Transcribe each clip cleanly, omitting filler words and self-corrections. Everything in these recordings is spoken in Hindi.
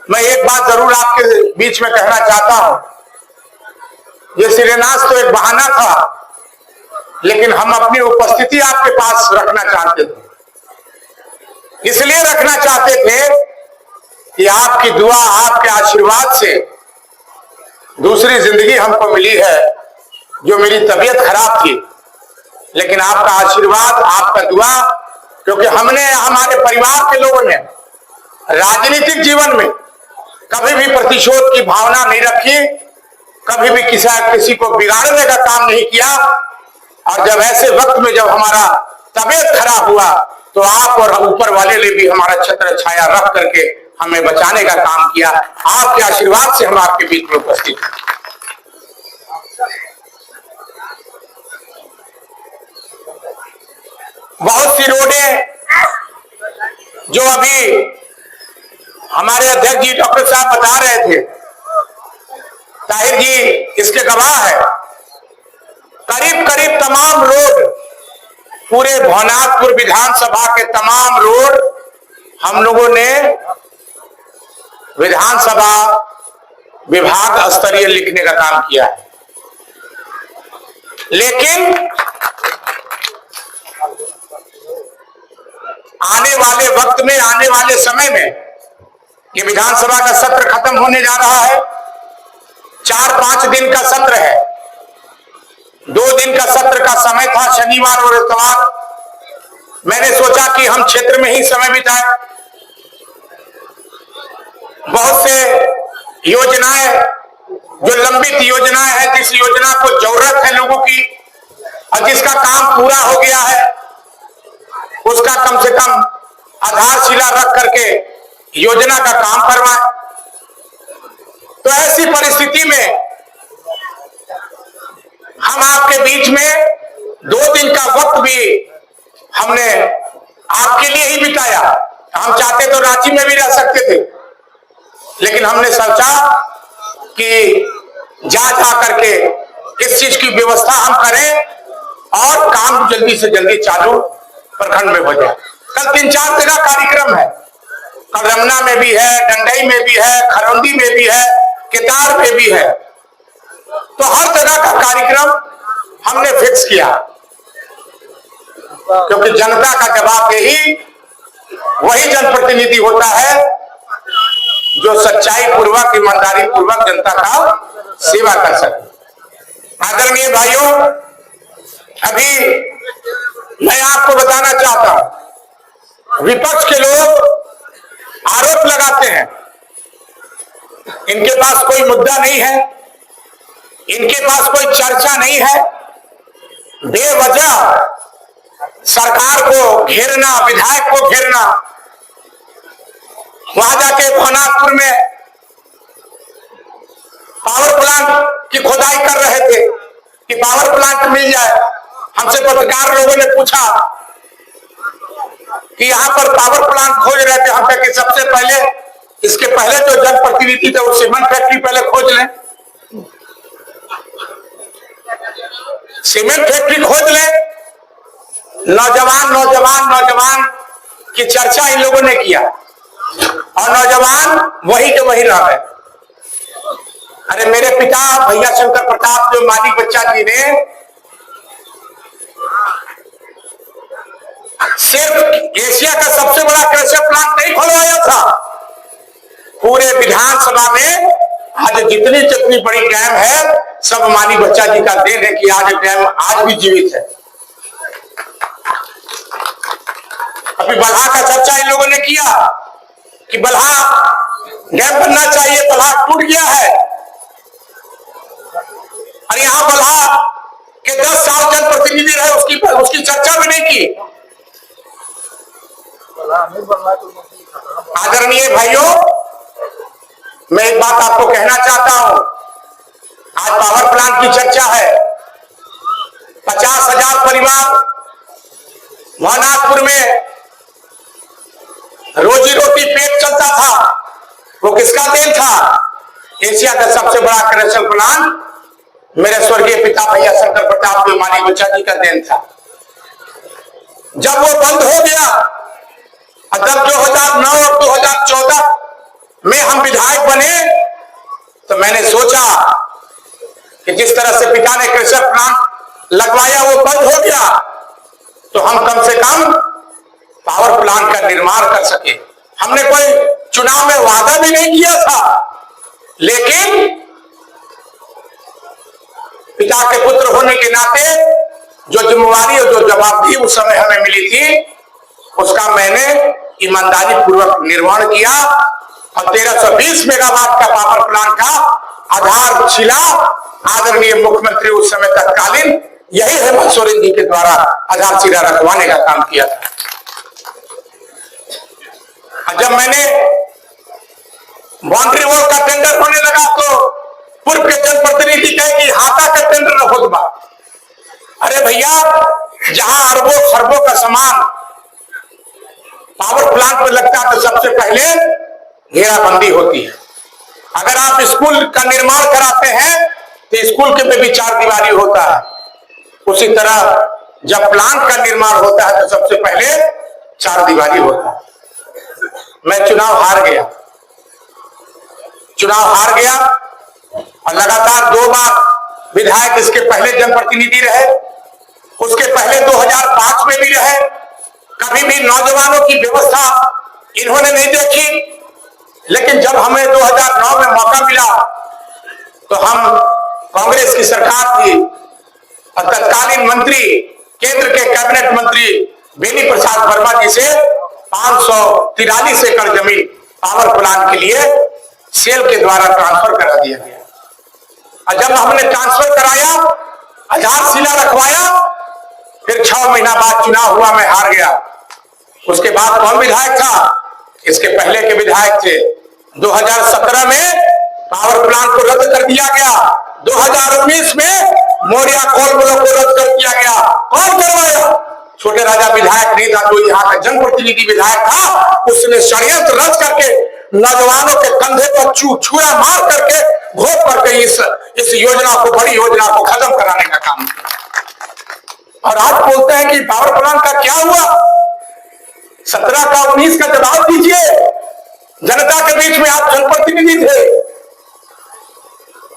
मैं एक बात जरूर आपके बीच में कहना चाहता हूं, ये शिलान्यास तो एक बहाना था, लेकिन हम अपनी उपस्थिति आपके पास रखना चाहते थे। इसलिए रखना चाहते थे कि आपकी दुआ, आपके आशीर्वाद से दूसरी जिंदगी हमको मिली है। जो मेरी तबीयत खराब थी, लेकिन आपका आशीर्वाद, आपका दुआ, क्योंकि हमने, हमारे परिवार के लोगों ने राजनीतिक जीवन में कभी भी प्रतिशोध की भावना नहीं रखी, कभी भी किसी को बिगाड़ने का काम नहीं किया। और जब ऐसे वक्त में जब हमारा तबीयत खराब हुआ, तो आप और ऊपर वाले ने भी हमारा छत्र छाया रख करके हमें बचाने का काम किया। आपके आशीर्वाद से हम आपके बीच में उपस्थित हैं। बहुत सी रोडें जो अभी हमारे अध्यक्ष जी डॉक्टर साहब बता रहे थे, ताहिर जी इसके गवाह है, करीब करीब तमाम रोड, पूरे भवनाथपुर विधानसभा के तमाम रोड हम लोगों ने विधानसभा विभाग स्तरीय लिखने का काम किया है। लेकिन आने वाले वक्त में, आने वाले समय में, ये विधानसभा का सत्र खत्म होने जा रहा है। 4-5 दिन का सत्र है। 2 दिन का सत्र का समय था, शनिवार और इतवार। मैंने सोचा कि हम क्षेत्र में ही समय बिताएं। बहुत से योजनाएं, जो लंबित योजनाएं हैं, जिस योजना को जरूरत है लोगों की और जिसका काम पूरा हो गया है, उसका कम से कम आधारशिला रख करके योजना का काम करवाएं। तो ऐसी परिस्थिति में हम आपके बीच में 2 दिन का वक्त भी हमने आपके लिए ही बिताया। हम चाहते तो रांची में भी रह सकते थे, लेकिन हमने सोचा कि जा करके इस चीज की व्यवस्था हम करें और काम जल्दी से जल्दी चालू प्रखंड में हो जाए। कल 3-4 जगह कार्यक्रम है। कल रमना में भी है, डंडई में भी है, खरौंदी में भी है, केतार में भी है। तो हर जगह का कार्यक्रम हमने फिक्स किया, क्योंकि जनता का जवाबदेही वही जनप्रतिनिधि होता है जो सच्चाई पूर्वक, ईमानदारी पूर्वक जनता का सेवा कर सके। आदरणीय भाइयों, अभी मैं आपको बताना चाहता हूं, विपक्ष के लोग आरोप लगाते हैं, इनके पास कोई मुद्दा नहीं है, इनके पास कोई चर्चा नहीं है। बेवजह सरकार को घेरना, विधायक को घेरना। वहां जाके भवनाथपुर में पावर प्लांट की खोदाई कर रहे थे कि पावर प्लांट मिल जाए। हमसे पत्रकार लोगों ने पूछा कि यहां पर पावर प्लांट खोज रहे थे। हम कहे कि सबसे पहले, इसके पहले जो जनप्रतिनिधि थे वो सीमेंट फैक्ट्री पहले खोज लें, सीमेंट फैक्ट्री खोज लें। नौजवान की चर्चा इन लोगों ने किया और नौजवान वही के वही रह गए। अरे मेरे पिता भैया शंकर प्रताप जो मालिक बच्चा जी ने सिर्फ एशिया का सबसे बड़ा क्रशर प्लांट नहीं खुलवाया था, पूरे विधानसभा में आज जितनी बड़ी डैम है, सब मालिक बच्चा जी का देन है कि आज डैम आज भी जीवित है। अभी बलहा का चर्चा इन लोगों ने किया कि बलहा डैम बनना चाहिए, बलहा टूट गया है। और यहां बलहा के 10 साल जनप्रतिनिधि रहे, उसकी चर्चा भी नहीं की। आदरणीय भाइयों, मैं एक बात आपको कहना चाहता हूं। आज पावर प्लांट की चर्चा है। 50,000 परिवार भवनाथपुर में रोजी रोटी पेट चलता था, वो किसका देन था? एशिया का सबसे बड़ा क्रशर प्लांट मेरे स्वर्गीय पिता भैया शंकर प्रताप जो मालिक बच्चा जी का देन था। जब वो बंद हो गया, जब 2009 और 2014 में हम विधान मैंने सोचा कि जिस तरह से पिता ने कृषक प्लांट लगवाया वो बंद हो गया, तो हम कम से कम पावर प्लांट का निर्माण कर सके। हमने कोई चुनाव में वादा भी नहीं किया था, लेकिन पिता के पुत्र होने के नाते जो जिम्मेवारी और जो जवाबदेही उस समय हमें मिली थी, उसका मैंने ईमानदारी पूर्वक निर्माण किया और 1320 मेगावाट का पावर प्लांट का आधारशिला आदरणीय मुख्यमंत्री उस समय तत्कालीन यही हेमंत सोरेन जी के द्वारा आधारशिला रखवाने का काम किया था। जब मैंने बाउंड्री वॉल का टेंडर होने लगा तो पूर्व के जनप्रतिनिधि कहे कि हाथा का टेंडर न हो बा। अरे भैया, जहां अरबों खरबों का सामान पावर प्लांट में लगता है तो सबसे पहले घेराबंदी होती है। अगर आप स्कूल का निर्माण कराते हैं तो स्कूल के में भी चार दीवारी होता है। उसी तरह जब प्लांट का निर्माण होता है तो सबसे पहले चार दीवारी होता है। मैं चुनाव हार गया और लगातार 2 बार विधायक इसके पहले जनप्रतिनिधि रहे, उसके पहले 2005 में भी रहे। कभी भी नौजवानों की व्यवस्था इन्होंने नहीं देखी, लेकिन जब हमें 2009 में मौका मिला तो हम कांग्रेस की सरकार थी और तत्कालीन मंत्री केंद्र के कैबिनेट मंत्री बेनी प्रसाद वर्मा जी से 543 एकड़ जमीन पावर प्लांट के लिए सेल के द्वारा ट्रांसफर करा दिया गया। और जब हमने ट्रांसफर कराया, आधारशिला रखवाया, फिर 6 महीना बाद चुनाव हुआ, मैं हार गया। उसके बाद कौन विधायक था? इसके पहले के विधायक थे। 2017 में पावर प्लांट को रद्द कर दिया गया। 2019 में मोरिया कोल ब्लॉक को रद्द कर दिया गया। कौन करवाया? छोटे राजा विधायक नहीं था, जो यहाँ का जनप्रतिनिधि विधायक था। उसने षड्यंत्र रच करके नौजवानों के कंधे पर छुरा मार करके घोप करके इस योजना को, बड़ी योजना को खत्म कराने का काम किया। और आप बोलते हैं कि पावर प्लांट का क्या हुआ? 17 का 19 का जवाब दीजिए। जनता के बीच में आप जनप्रतिनिधि थे,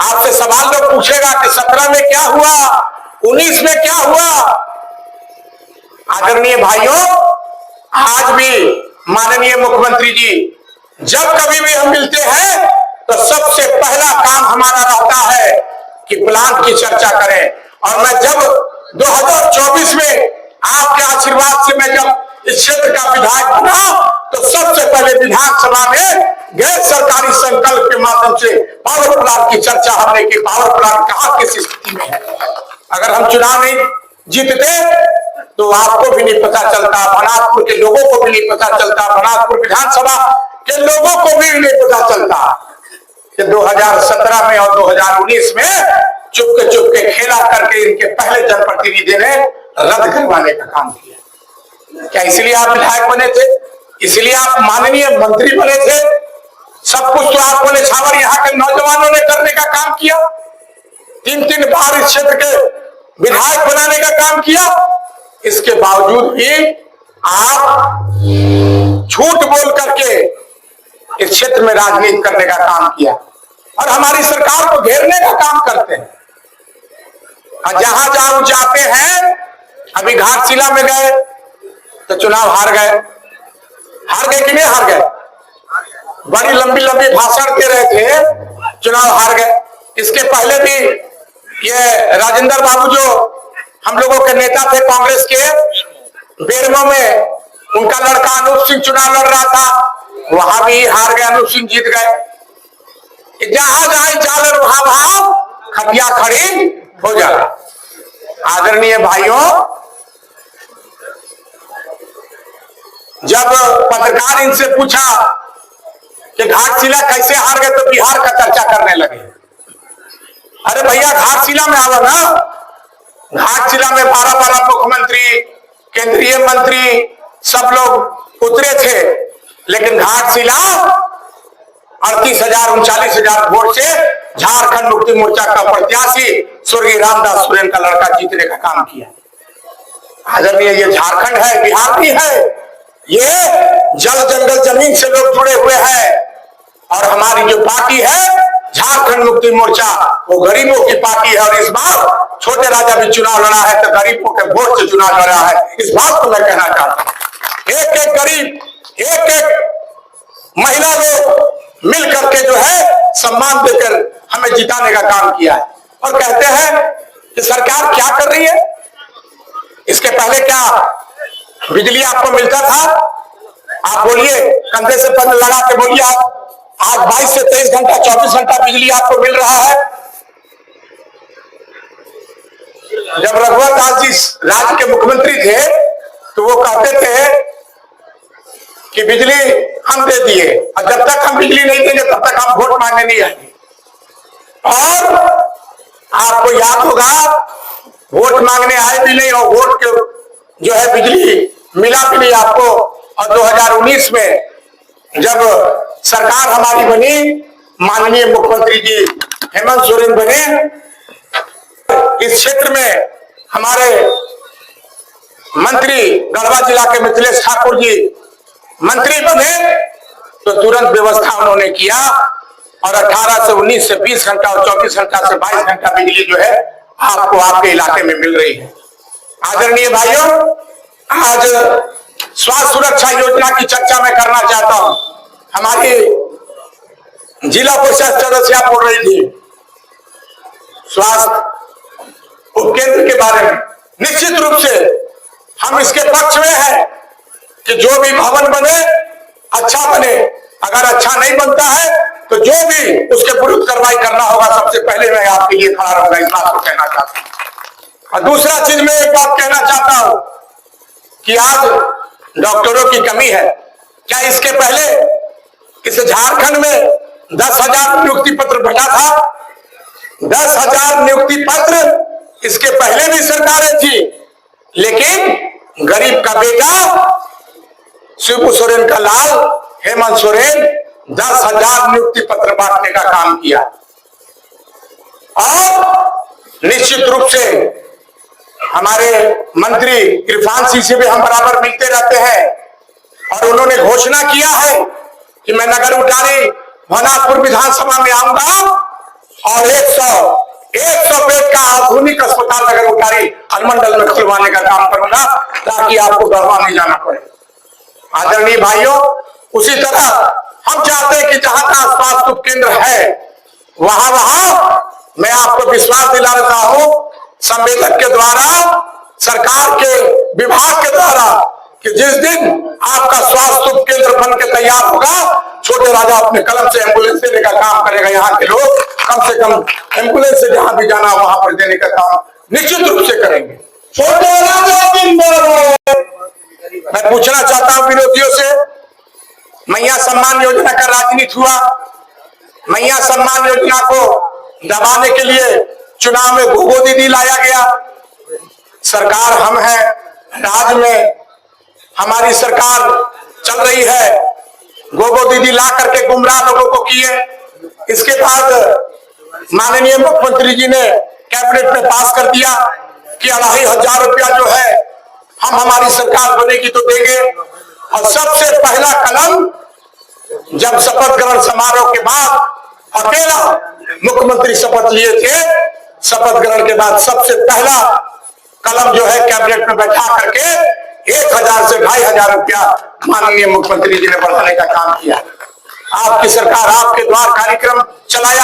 आपसे सवाल लोग पूछेगा कि 17 में क्या हुआ, 19 में क्या हुआ। आदरणीय भाइयों, आज भी माननीय मुख्यमंत्री जी जब कभी भी हम मिलते हैं तो सबसे पहला काम हमारा रहता है कि प्लांट की चर्चा करें। और मैं जब 2024 में आपके आशीर्वाद से मैं जब इस क्षेत्र का विधायक बना तो सबसे पहले विधानसभा में गैर सरकारी संकल्प के माध्यम से पावर प्लांट की चर्चा हमने की। पावर प्लांट कहां किस स्थिति में है। अगर हम चुनाव नहीं जीतते तो आपको भी नहीं पता चलता, बनासपुर के लोगों को भी नहीं पता चलता, बनासपुर विधानसभा के लोगों को भी नहीं पता चलता कि 2017 में और 2019 में चुपके खेला करके इनके पहले जनप्रतिनिधि ने रद्द करवाने का काम किया। क्या इसलिए आप विधायक बने थे? इसलिए आप माननीय मंत्री बने थे? सब कुछ तो आपको निछावर यहाँ के नौजवानों ने करने का काम किया। 3 बार इस क्षेत्र के विधायक बनाने का काम किया। इसके बावजूद भी आप झूठ बोल करके इस क्षेत्र में राजनीति करने का काम किया और हमारी सरकार को घेरने का काम करते हैं। और जहां जहां जाते हैं, अभी घाटशिला में गए तो चुनाव हार गए कि नहीं हार गए? बड़ी लंबी लंबी भाषण दे रहे थे, चुनाव हार गए। इसके पहले भी ये राजेंद्र बाबू जो हम लोगों के नेता थे कांग्रेस के, बेरमो में उनका लड़का अनूप सिंह चुनाव लड़ रहा था, वहां भी हार गए, अनूप सिंह जीत गए। जहां जहां चाल वहां वहां खटिया खड़ी हो जाए। आदरणीय भाइयों, जब पत्रकार इनसे पूछा कि घाटशिला कैसे हार गए तो बिहार का चर्चा करने लगे। अरे भैया, घाटशिला में आवा ना। घाटशिला में 12 मुख्यमंत्री, केंद्रीय मंत्री सब लोग उतरे थे, लेकिन घाटशिला 38,000 39,000 वोट से झारखंड मुक्ति मोर्चा का प्रत्याशी स्वर्गीय रामदास सोरेन का लड़का जीतने का काम किया। आदरणीय, ये झारखंड है, बिहार भी है। ये जल जंगल जमीन से लोग जुड़े हुए हैं और हमारी जो पार्टी है झारखंड मुक्ति मोर्चा वो गरीबों की पार्टी है और इस बार छोटे राजा भी चुनाव लड़ा है तो गरीबों के वोट से चुनाव लड़ा है। इस बात को मैं कहना चाहता हूं। एक एक गरीब, एक एक महिला को मिल करके जो है सम्मान देकर हमें जिताने का काम किया है। और कहते हैं कि सरकार क्या कर रही है, इसके पहले क्या बिजली आपको मिलता था? आप बोलिए, कंधे से पन्ने लगा के बोलिए, आप आज 22 से 23 घंटा 24 घंटा बिजली आपको मिल रहा है। जब रघुवर दास जी राज्य के मुख्यमंत्री थे तो वो कहते थे कि बिजली हम दे दिए और जब तक हम बिजली नहीं देंगे तब तक हम वोट मांगने नहीं आएंगे। और आपको याद होगा, वोट मांगने आए भी नहीं और वोट के जो है बिजली मिला भी नहीं आपको। और 2019 में जब सरकार हमारी बनी, माननीय मुख्यमंत्री जी हेमंत सोरेन बने, इस क्षेत्र में हमारे मंत्री गढ़वा जिला के मिथिलेश ठाकुर जी मंत्री बने तो तुरंत व्यवस्था उन्होंने किया और 18 से 19 से 20 घंटा और 24 घंटा से 22 घंटा बिजली जो है आपको आपके इलाके में मिल रही है। आदरणीय भाइयों, आज स्वास्थ्य सुरक्षा योजना की चर्चा मैं करना चाहता हूं। हमारी जिला परिषद सदस्य बोल रही थी स्वास्थ्य उपकेंद्र के बारे में। निश्चित रूप से हम इसके पक्ष में हैं कि जो भी भवन बने अच्छा बने, अगर अच्छा नहीं बनता है तो जो भी उसके विरुद्ध कार्रवाई करना होगा सबसे पहले मैं आपके लिए खड़ा रहूंगा, इस बात को कहना चाहता हूं। और दूसरा चीज मैं एक बात कहना चाहता हूं कि आज डॉक्टरों की कमी है। क्या इसके पहले इस झारखंड में 10,000 नियुक्ति पत्र भेजा था? 10,000 नियुक्ति पत्र इसके पहले भी सरकारें थी, लेकिन गरीब का बेटा शिबू सोरेन का लाल हेमंत सोरेन 10,000 नियुक्ति पत्र बांटने का काम किया। और निश्चित रूप से हमारे मंत्री इरफान सिंह से भी हम बराबर मिलते रहते हैं और उन्होंने घोषणा किया है कि मैं नगर उटारी भवनाथपुर विधानसभा में आऊंगा और 100 बेड का आधुनिक अस्पताल नगर उटारी अनुमंडल में खुलवाने का काम करूंगा ताकि आपको गढ़वा नहीं जाना पड़े। आदरणीय भाइयों, उसी तरह हम चाहते हैं कि जहां का स्वास्थ्य उपकेंद्र है वहां मैं आपको विश्वास दिला रहा हूं संवेदक के द्वारा, सरकार के विभाग के द्वारा, कि जिस दिन आपका स्वास्थ्य उपकेंद्र बन के तैयार होगा, छोटे राजा अपने कलम से एम्बुलेंस देने का काम करेगा। यहाँ के लोग कम से कम एम्बुलेंस से जहां भी जाना वहां पर देने का काम निश्चित रूप से करेंगे। छोटे राजा मैं पूछना चाहता हूं विरोधियों से, मैया सम्मान योजना का राजनीति हुआ, मैया सम्मान योजना को दबाने के लिए चुनाव में गोगो दीदी लाया गया। सरकार हम है, राज्य में हमारी सरकार चल रही है, गोगो दीदी ला करके गुमराह लोगों को किए। इसके बाद माननीय मुख्यमंत्री जी ने कैबिनेट में पास कर दिया कि 2,500 रुपया जो है हम हमारी सरकार बनेगी तो देंगे। और सबसे पहला कलम जब शपथ ग्रहण समारोह के बाद अकेला मुख्यमंत्री शपथ लिए थे, शपथ ग्रहण के बाद सबसे पहला कलम जो है कैबिनेट में बैठा करके 1,000 से 2,500 रुपया माननीय मुख्यमंत्री जी ने बढ़ाने का काम किया। आपकी सरकार आपके द्वार कार्यक्रम चलाया।